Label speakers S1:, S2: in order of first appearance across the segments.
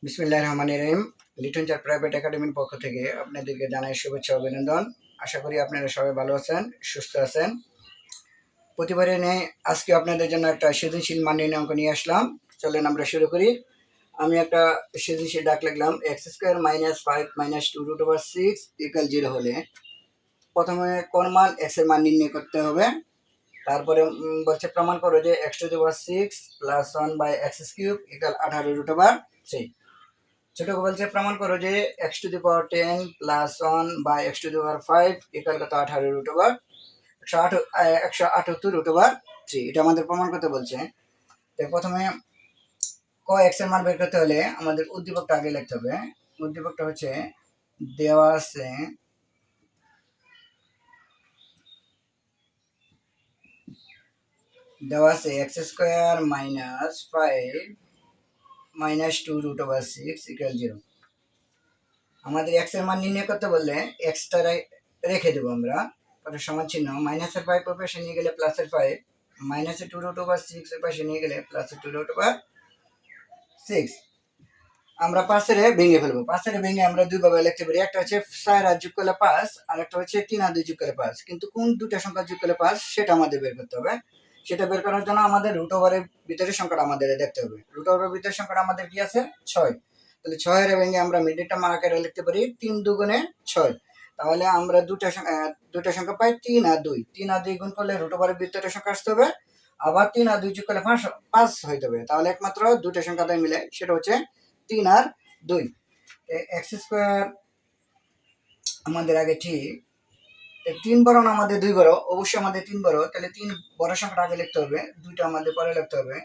S1: বিসমিল্লাহির রহমানির রহিম। লিটন চার প্রাইভেট একাডেমির পক্ষ থেকে আপনাদেরকে জানাই শুভেচ্ছা অভিনন্দন। আশা করি আপনারা সবাই ভালো আছেন, সুস্থ আছেন। প্রতিবারে নেই আজকে আপনাদের জন্য একটা সৃজনশীল মান নির্ণয় অঙ্ক নিয়ে আসলাম। চলেন আমরা শুরু করি। আমি একটা সৃজনশীল ডাক লিখলাম x square minus 5 minus 2 root over 6 equal 0 হলে প্রথমে কোন মান এক্স এর মান নির্ণয় করতে হবে। তারপরে বলছে প্রমাণ করো যে x to the power 6 plus 1 by x cube equal 18 root over 3। ছোটকে বলছে প্রমাণ করো যে x to the power 10 plus 1 by x to the power 5 equal কত 18 রুট ওভার 178 রুট ওভার 3। এটা আমাদের প্রমাণ করতে বলছে। তো প্রথমে ক এক্স এর মান বের করতে হলে আমাদের উদ্দীপকটা আগে লিখতে হবে। উদ্দীপকটা হচ্ছে দেওয়া আছে x square minus 5 minus 2 root over 6 equal 0। আমাদের এক্স এর মান নির্ণয় করতে বললে এক্সটা রেখে দেবো আমরা, পরে সমান চিহ্ন মাইনাসের 5 ওর পাশে নিয়ে গেলে প্লাসের 5, মাইনাসের 2 রুট ওভার 6 এর পাশে নিয়ে গেলে প্লাসের 2 রুট ওভার 6। আমরা পাঁচের ভেঙে ফেলবো। পাঁচের ভেঙে আমরা দুই ভাবে লিখতে পারি, একটা হচ্ছে 4 আর যোগ করলে 5, আর একটা হচ্ছে 3 আর 2 যোগ করলে 5। কিন্তু কোন দুটো সংখ্যা যোগ করলে 5 সেটা আমাদের বের করতে হবে। সেটা বের করার জন্য আমাদের রুট ওভারের ভিতরের সংখ্যাটা আমাদের দেখতে হবে। রুট ওভারের ভিতরের সংখ্যাটা আমাদের কি আছে 6। তাহলে 6 এর ভেঙে আমরা মিডিলটা আকারে লিখতে পারি 3 দুগুণে 6। তাহলে আমরা দুটো সংখ্যা পাই 3 আর 2। 3 আর 2 গুণ করলে রুট ওভারের ভিতরের সংখ্যা আসতে হবে, আবার 3 আর 2 যোগ করলে 5 হইতে হবে। তাহলে একমাত্র দুটো সংখ্যাটাই মিলে, সেটা হচ্ছে 3 আর 2। এক্স স্কোয়ার আমাদের আগে ঠিক 3 বড় না আমাদের 2 বড়, অবশ্যই আমাদের 3 বড়। তাহলে 3 বড় সংখ্যাটা আগে লিখতে হবে, 2টা আমাদের পরে লিখতে হবে,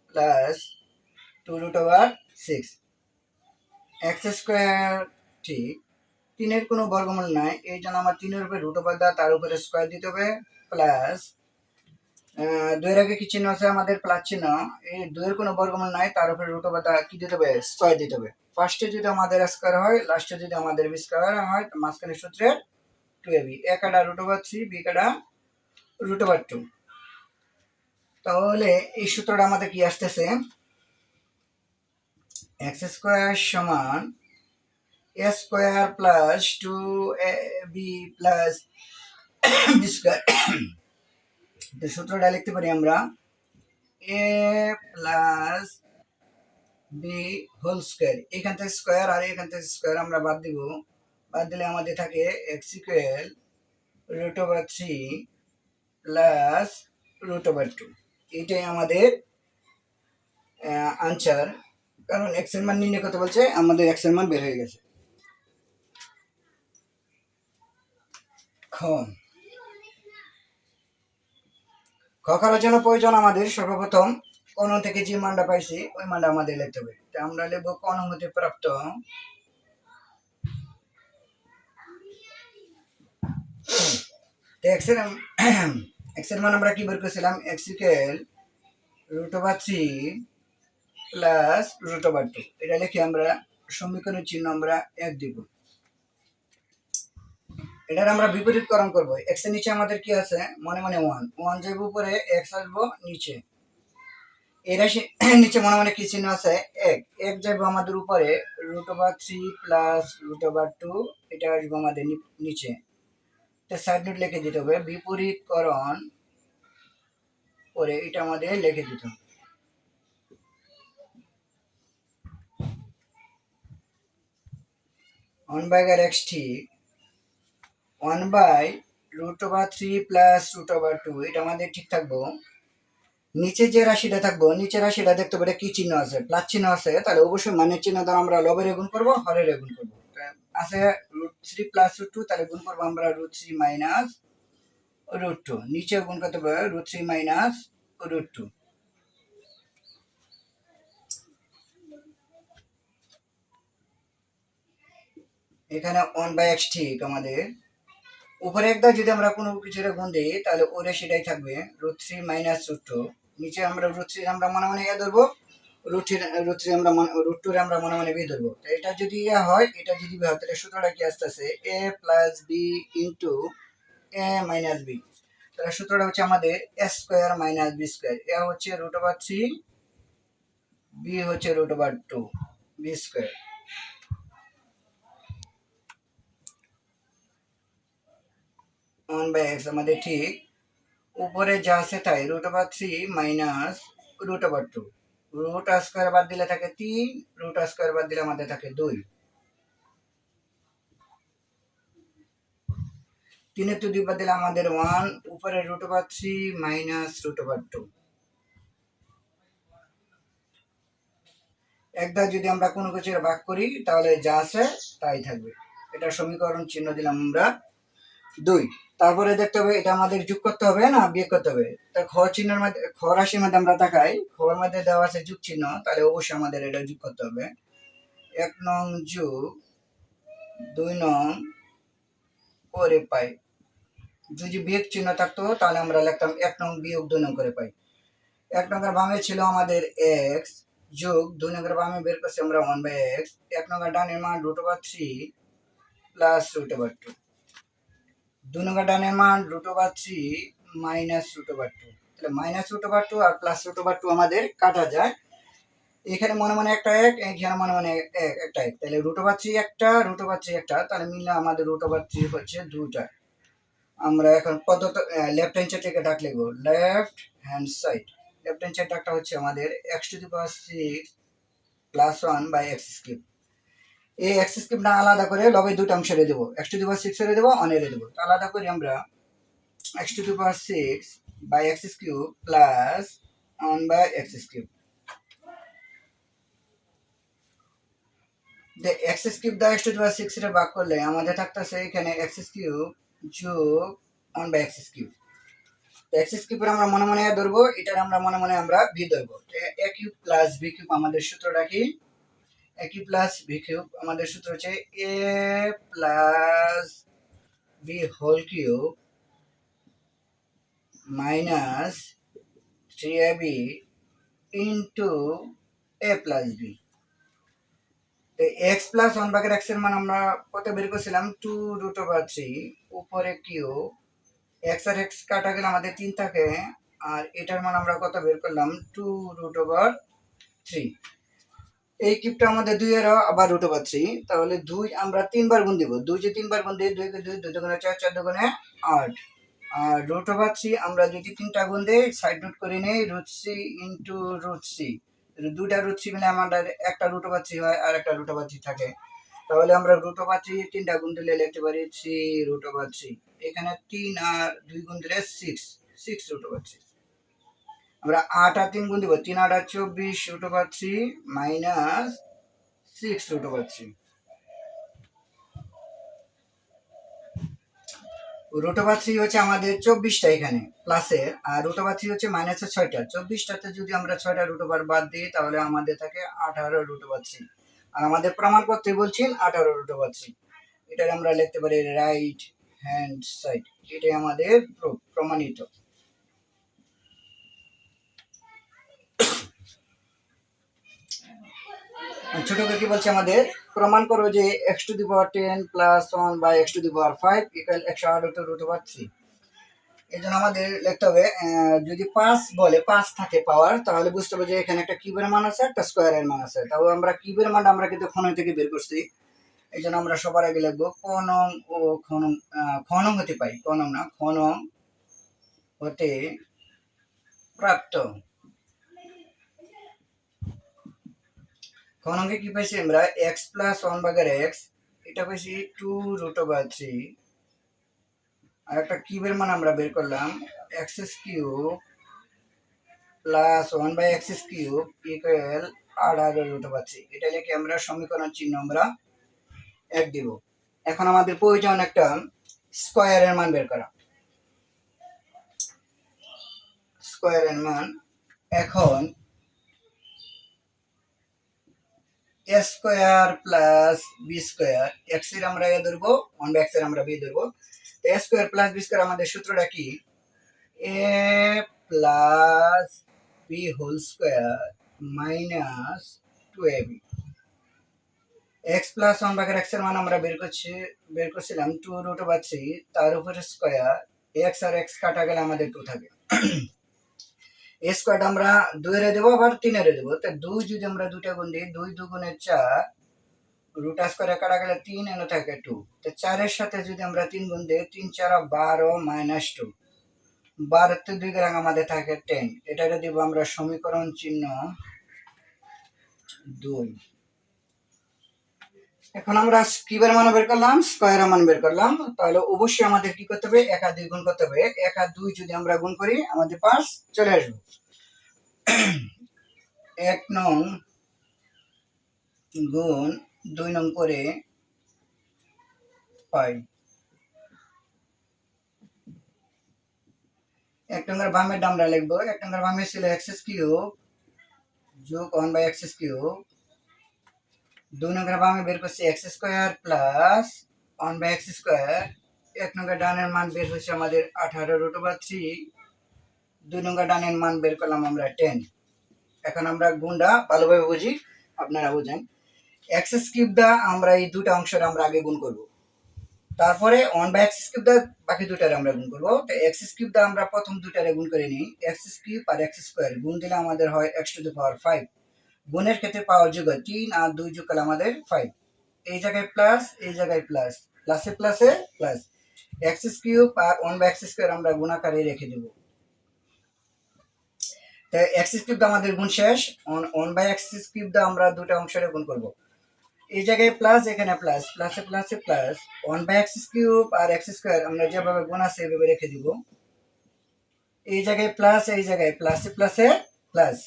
S1: plus 2 root over 6। X square ঠিক 3 এর কোনো বর্গমূল নাই, এই জন্য আমার 3 এর উপরে রুট ওভার দেওয়া, তার উপরে স্কোয়ার দিতে হবে, প্লাস 2 এর আগে কি চিহ্ন আছে আমাদের প্লাস চিহ্ন, এই 2 এর কোনো বর্গমূল নাই, তার উপরে রুট ওভার দেওয়া কি দিতে হবে স্কোয়ার দিতে হবে। ফার্স্টে যদি আমাদের স্কোয়ার হয়, লাস্টে যদি আমাদের বি স্কোয়ার হয়, তো মাঝখানে সূত্রের 2ab, এ কাটা রুট ওভার 3, বি কাটা রুট ওভার 2। তাহলে এই সূত্রটা আমাদের কি আসতেছে, এক্স স্কোয়ার সমান a square plus 2ab plus b square. তো সূত্রটা লিখতে পারি আমরা a plus b whole square. এখান থেকে স্কোয়ার আর এখান থেকে স্কোয়ার আমরা বাদ দিব, বাদ দিলে আমাদের থাকে x equal root over 3 plus root over 2। এইটাই আমাদের আনসার, কারণ এক্স এর মান নির্ণয় করতে বলছে, আমাদের এক্স এর মান বের হয়ে গেছে। খ করার জন্য প্রয়োজন আমাদের সর্বপ্রথম কোন থেকে যে মানটা পাইছি ওই মানটা আমাদের লিখতে হবে। তো আমরা লিখবো কোন হতে প্রাপ্ত এক্স এর মান আমরা কি বের করেছিলাম, x equal root over 3 plus root over 2। এটা লিখে আমরা সমীকরণের চিহ্ন আমরা 1 দিব। এটার আমরা বিপরীতকরণ করব। এক্স এর নিচে আমাদের কি আছে, মনে মনে 1 যাবে উপরে, এক্স আসবো নিচে। এর নিচে মনে মনে কি চিহ্ন আছে, 1 যাবে আমাদের উপরে, root over 3 plus root over 2 এটা আসবে আমাদের নিচে। তো সাইড নোট লিখে দিতে হবে, বিপরীতকরণ করে এটা আমাদের লিখে দিতে হবে। ওয়ান বাই এক্স ঠিক 1 by root over 3 plus root over 2 এটা আমাদের ঠিক থাকবো। নিচে যে রাশিটা থাকবো, নিচের রাশিটা দেখতে পারে কি চিহ্ন আছে, প্লাস চিহ্ন আছে, তাহলে অবশ্যই মানের চিহ্ন দ্বারা আমরা লবের গুণ করবো, হরের গুণ করবো। আছে রুট 3 প্লাস রুট 2, তাহলে গুণ করবো আমরা রুট 3 মাইনাস রুট 2, নিচে গুণ করতে পারবে রুট 3 মাইনাস রুট 2। এখানে 1 বাই এক্স ঠিক আমাদের উপরে একটা যদি আমরা কোনো কিছুটা গুণ দিই, তাহলে ওরে সেটাই থাকবে রুট 3 মাইনাস রুট 2। নিচে আমরা রুট 3 আমরা মনে মনে ধরবো, রুট 3 আমরা রুট 2 আমরা মনে মনে বি ধরবো। তো এটা যদি হয়, এটা যদি হয়, তাহলে সূত্রটা কি আসতেছে A plus B into A minus B. তাহলে সূত্রটা হচ্ছে আমাদের A square minus B square. A হচ্ছে রুট ওভার 3, বি হচ্ছে root over 2। B square. One by X আমাদের ঠিক উপরে যা আছে তাই √3 মাইনাস √2। রুট স্কোয়ার বাদ দিলে থাকে 3, রুট স্কোয়ার বাদ দিলে আমাদের থাকে 2। 3 2 বাদ দিলে আমাদের 1, উপরে √3 মাইনাস √2। একদা যদি আমরা কোনো কিছু ভাগ করি তাহলে যা আছে তাই থাকবে। এটা সমীকরণ চিহ্ন দিলাম আমরা 2। তারপরে দেখতে হবে এটা আমাদের যোগ করতে হবে না বিয়োগ করতে হবে। তা খ চিহ্নের মধ্যে, খ রাশির মধ্যে আমরা তাকাই, খর মধ্যে দেওয়া আছে যোগ চিহ্ন, তাহলে অবশ্যই আমাদের এটা যোগ করতে হবে। 1 নং যোগ 2 নং করে পাই। যদি বিয়োগ চিহ্ন থাকতো তাহলে আমরা লিখতাম 1 নং বিয়োগ 2 নং করে পাই। 1 নংয়ের বামে ছিল আমাদের এক্স যোগ 2 নংয়ের বামে বের করছি আমরা 1 বাই এক্স। 1 নংয়ের ডানের মান √3 প্লাস √2। 2 নংয়ের ডানের মান √3 মাইনাস √2। তাহলে মাইনাস √2 আর প্লাস √2 আমাদের কাটা যায়। এখানে মনে মনে একটা এক, এখানে মনে মনে একটা এক, তাহলে √3 একটা, √3 একটা, তাহলে মিললে আমাদের √3 হচ্ছে 2টা। আমরা এখন পদ্ধতি লেফট হ্যান্ড সাইড থেকে ডাক লিখব, left hand side. Left hand side ডাকটা হচ্ছে আমাদের x⁻6 plus 1 by x cube. এই এক্স কিউবটা আলাদা করে লবে দুটো অংশ রে দেবো, x⁻6 এর দেবো, 1 এর দেবো। আলাদা করে আমরা x⁻6 by x cube plus 1 by x cube. যে এক্স কিউব দ্বারা x⁻6 এর ভাগ করলে আমাদের থাকতেছে এখানে এক্স কিউব যোগ 1 বাই এক্স কিউব। এক্স কিউবের আমরা মনে মনে ধরবো, এটার আমরা মনে মনে আমরা বি ধরবো। A cube plus b cube আমাদের সূত্রটা কি? A cube plus b cube আমাদের সূত্র হচ্ছে a plus b whole cube minus 3ab into a plus b. X plus 1 ভাগের এক্স এর মান আমরা কত বের করছিলাম? 2√3 উপরে কিউব, এক্স আর এক্স কাটা গেলে আমাদের 3 থাকে, আর এটার মান আমরা কত বের করলাম? 2√3। এই কিউবটা আমাদের 2 এর আবার √3, তাহলে 2 আমরা 3 বার গুণ দিব। 2 যে 3 বার গুণ দিই, 2 কে 2, 2 দুগুণে 4, 4 দুগুণে 8। আর √3 আমরা যদি 3টা গুণ দেই, সাইড রুট করে নেই, √3 ইন্টু √3। দুইটা √3 মিলে আমাদের একটা √3 হয় আর একটা √3 থাকে। তাহলে আমরা √3 3টা গুণ দিলে লিখতে পারি 3√3। এখানে 3 আর 2 গুণ দিলে 6√3। আমরা 8 আর 3 গুণ দিব, 3 8 24 মাইনাস 6√3। √3 হচ্ছে আমাদের 24টা এখানে প্লাসের, আর √3 হচ্ছে মাইনাসের 6টা। 24টাতে যদি আমরা 6টা √3 বাদ দিই তাহলে আমাদের থাকে 18√3। আর আমাদের প্রমাণ করতে বলছেন 18√3। এটা আমরা লিখতে পারি রাইট হ্যান্ড সাইড। এটাই আমাদের প্রমাণিত। ছোট করে কি বলছে আমাদের? প্রমাণ করো যে x⁻10 plus 1 by x⁵ equal 108√3। এই জন্য আমাদের লিখতে হবে, যদি 5 বলে 5 থাকে পাওয়ার, তাহলে বুঝতে হবে যে এখানে একটা কিউবের মান আছে, একটা স্কোয়ারের মান আছে। তাও আমরা কিউবের মানটা আমরা কিন্তু খ নং থেকে বের করছি। এই জন্য আমরা সবার আগে লিখবো ক নং ও খ নং হতে পাই, ক নং না, খ নং হতে প্রাপ্ত। খ নং কি পাইছি আমরা? এক্স প্লাস 1 ভাগের এক্স, এটা পাইছি 2√3। আর একটা কিউবের মান আমরা বের করলাম X cube plus 1 by x cube equal 18√3। এটা লিখে আমরা সমীকরণ চিহ্ন আমরা 1 দিব। এখন আমাদের প্রয়োজন একটা স্কয়ারের মান বের করা। স্কয়ারের মান এখন a square plus b square, x এর আমরা এ ধরবো, 1 বাই এক্স এর আমরা বি ধরবো। A square plus b square আমাদের সূত্রটা কি? A plus b whole square minus 2ab। X plus 1 ভাগের এক্স এর মান আমরা বের করছিলাম 2√3, তার উপরে স্কয়ার, এক্স আর এক্স কাটা গেলে আমাদের 2 থাকে। এ স্কোয়ারটা আমরা 2 এর দেবো আবার 3 এর দেবো। তো 2 যদি আমরা দুইটা গুণ দিই, 2 দুগুণে 4, রুট স্কোয়ারে কাটা গেলে 3 এনে থাকে 2। তো 4 এর সাথে যদি আমরা 3 গুণ দিই, 3 4 12 মাইনাস 2, 12 তে 2 গ্রাম আমাদের থাকে 10। এটাকে দিব আমরা সমীকরণ চিহ্ন 2। এখন আমরা কিউবের মান বের করলাম, স্কয়ারের মান বের করলাম, তাহলে অবশ্যই আমাদের কি করতে হবে, 1 আর 2 গুণ করতে হবে। 1 আর 2 যদি আমরা গুণ করি আমাদের 5 চলে আসবে। 1 নং গুণ 2 নং করে পাই। 1 নংয়ের বামের আমরা লিখবো, 1 নংয়ের বামে ছিল এক্স কিউব যোগ 1/x কিউব। 2 নংয়ের বামে বের করছি x square plus 1/x square. 1 নংয়ের ডানের মান বের হচ্ছে আমাদের 18√3। 2 নংয়ের ডানের মান বের করলাম আমরা 10। এখন আমরা গুণটা ভালোভাবে বুঝি, আপনারা বুঝেন। এক্স কিউব দা আমরা এই দুটো অংশের আমরা আগে গুণ করব, তারপরে 1/x কিউব দা বাকি দুটারে আমরা গুণ করব। তো এক্স কিউব দা আমরা প্রথম দুটারে গুণ করে নিই। এক্স কিউব আর এক্স স্কয়ার গুণ দিলে আমাদের হয় x⁵। গুণের ক্ষেত্রে পাওয়ার যোগ হয়, 3 আর 2 যোগ করলে আমাদের 5। এই জায়গায় প্লাস, এই জায়গায় প্লাস, প্লাসে প্লাসে প্লাস। এক্স কিউব আর 1/x স্কয়ার আমরা গুণ আকারে রেখে দেব। তো এক্স কিউব আমাদের গুণ শেষ। 1/x কিউব দা আমরা দুটো অংশের গুণ করব। এই জায়গায় প্লাস, এখানে প্লাস, প্লাসে প্লাসে প্লাস। 1/x কিউব আর x স্কয়ার আমরা যেভাবে গুণ আছে এভাবে রেখে দিব। এই জায়গায় প্লাস, এই জায়গায় প্লাসে প্লাসে প্লাস।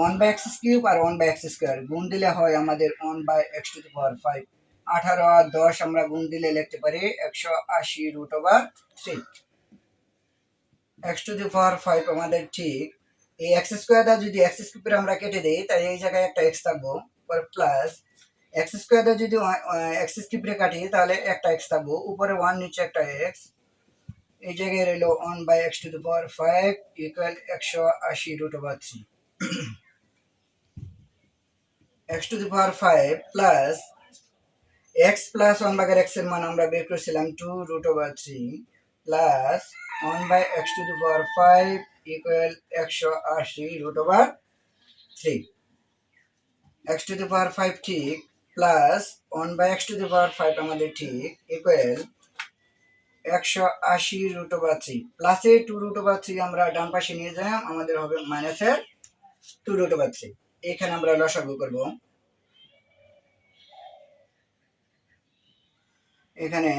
S1: 1/x কিউব আর 1/x স্কয়ার গুণ দিলে হয় আমাদের 1/x⁵। 18 আর 10 আমরা গুণ দিলে লিখতে পারি 180√3। x⁵ আমাদের ঠিক এই x স্কয়ারটা যদি x কিউবের আমরা কেটে দেই, তাই এই জায়গায় একটা x থাকবো, পরে প্লাস x স্কয়ারটা যদি x কিউবে কাটি তাহলে একটা x থাকবো, উপরে 1 নিচে একটা x। এই জায়গায় রইল 1/x⁵ equal 180√3। x⁵ plus x plus 1/x এর মান আমরা বের করেছিলাম 2√3 প্লাস 1/x⁵ ইকুয়াল 180√3। x⁵ ঠিক প্লাস 1/x⁵ আমাদের ঠিক ইকুয়াল 180√3। প্লাসে 2√3 আমরা ডান পাশে নিয়ে যাই, আমাদের হবে মাইনাসের 2√3। এখানে আমরা লসাগু করব। এখানে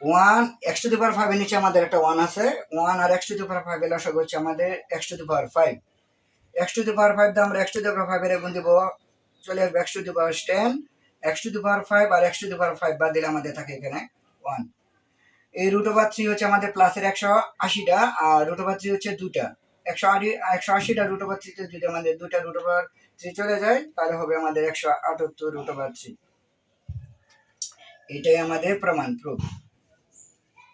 S1: 1 x⁵ এর নিচে আমাদের একটা 1 আছে, 1 আর x⁵ এর লসাগু হচ্ছে আমাদের x⁵। x⁵ দিয়ে আমরা x⁵ এর গুণ দিব, চলে আসবে x⁵10। x⁵ আর x⁵ বাদ দিলে আমাদের থাকে এখানে 1। এই √3 হচ্ছে আমাদের প্লাসের 180টা, আর √3 হচ্ছে দুটা। 180টা √3 তে যদি আমাদের দুটা √3 চলে যায় তাহলে হবে আমাদের 178√3। এটাই আমাদের প্রমাণ, প্রুফ।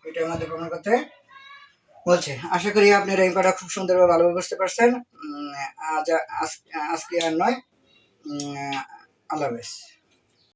S1: এটা আমাদের প্রমাণ করতে বলছে। আশা করি আপনারা এই কথা খুব সুন্দরভাবে ভালোভাবে বুঝতে পারছেন। আজকে আর নয়। আল্লাহ হাফেজ।